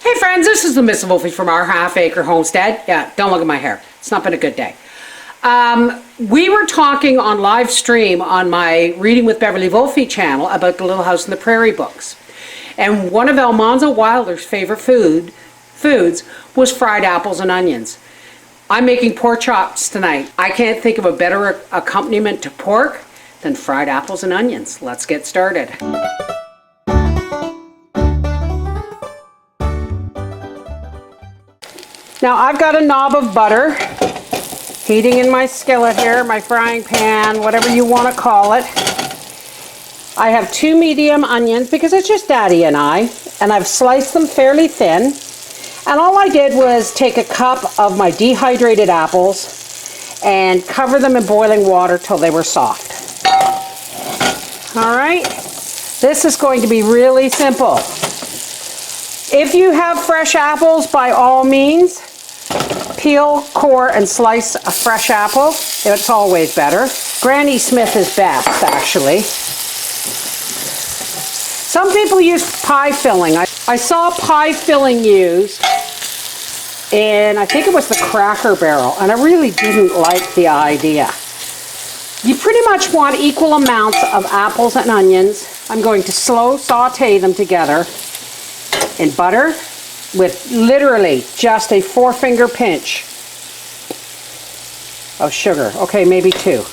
Hey friends, this is the Miss Wolfie from our half-acre homestead. Yeah, don't look at my hair. It's not been a good day. We were talking on live stream on my Reading with Beverly Wolfie channel about the Little House on the Prairie books. And one of Almanzo Wilder's favorite foods was fried apples and onions. I'm making pork chops tonight. I can't think of a better accompaniment to pork than fried apples and onions. Let's get started. Now I've got a knob of butter heating in my skillet here, my frying pan, whatever you want to call it. I have 2 medium onions because it's just Daddy and I've sliced them fairly thin. And all I did was take a cup of my dehydrated apples and cover them in boiling water till they were soft. All right, this is going to be really simple. If you have fresh apples, by all means, peel, core, and slice a fresh apple. It's always better. Granny Smith is best, actually. Some people use pie filling. I saw pie filling used in, I think it was the Cracker Barrel, and I really didn't like the idea. You pretty much want equal amounts of apples and onions. I'm going to slow saute them together in butter with literally just a 4-finger pinch of sugar. Okay, maybe 2.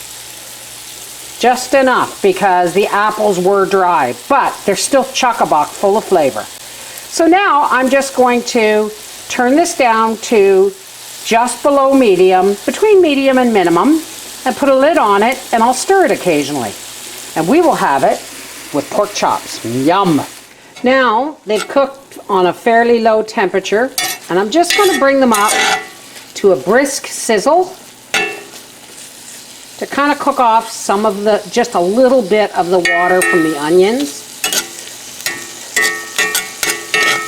Just enough because the apples were dry, but they're still chock-a-block full of flavor. So now I'm just going to turn this down to just below medium, between medium and minimum, and put a lid on it, and I'll stir it occasionally. And we will have it with pork chops. Yum! Now they've cooked on a fairly low temperature, and I'm just going to bring them up to a brisk sizzle to kind of cook off some of the, just a little bit of the water from the onions.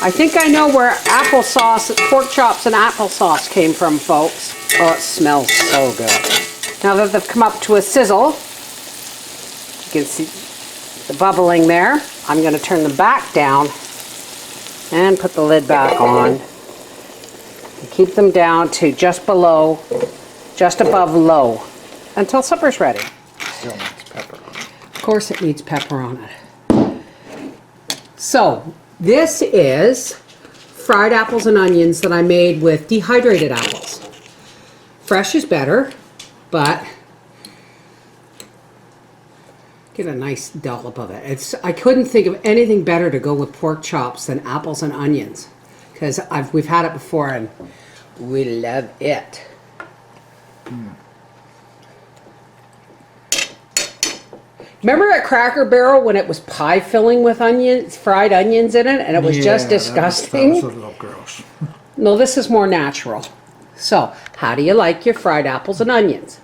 I think I know where applesauce, pork chops and applesauce came from, folks. Oh, it smells so good. Now that they've come up to a sizzle, you can see the bubbling there. I'm going to turn them back down and put the lid back on. And keep them down to just below, just above low, until supper's ready. Still needs pepper on it. Of course it needs pepper on it. So, this is fried apples and onions that I made with dehydrated apples. Fresh is better, but get a nice dollop of it. I couldn't think of anything better to go with pork chops than apples and onions, because we've had it before and we love it. Remember at Cracker Barrel when it was pie filling with onions, fried onions in it, and it was just disgusting? That was a little gross. No, this is more natural. So, how do you like your fried apples and onions?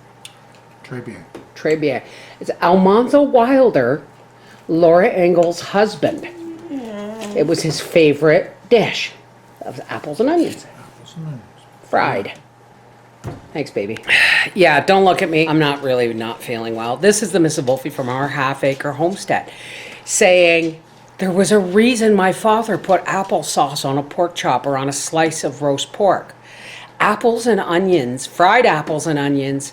Très bien. Très bien. It's Almanzo Wilder, Laura Ingalls' husband. It was his favorite dish of apples and onions. Apples and onions. Fried. Thanks, baby. Yeah, don't look at me. I'm not feeling well. This is the Miss Wolfie from our half-acre homestead saying there was a reason my father put applesauce on a pork chop or on a slice of roast pork. Apples and onions, fried apples and onions,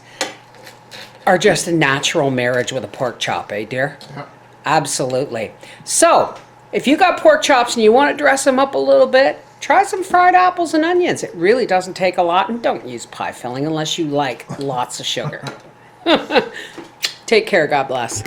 are just a natural marriage with a pork chop, eh, dear? Yep. Absolutely. So, if you got pork chops and you want to dress them up a little bit, try some fried apples and onions. It really doesn't take a lot, and don't use pie filling unless you like lots of sugar. Take care. God bless.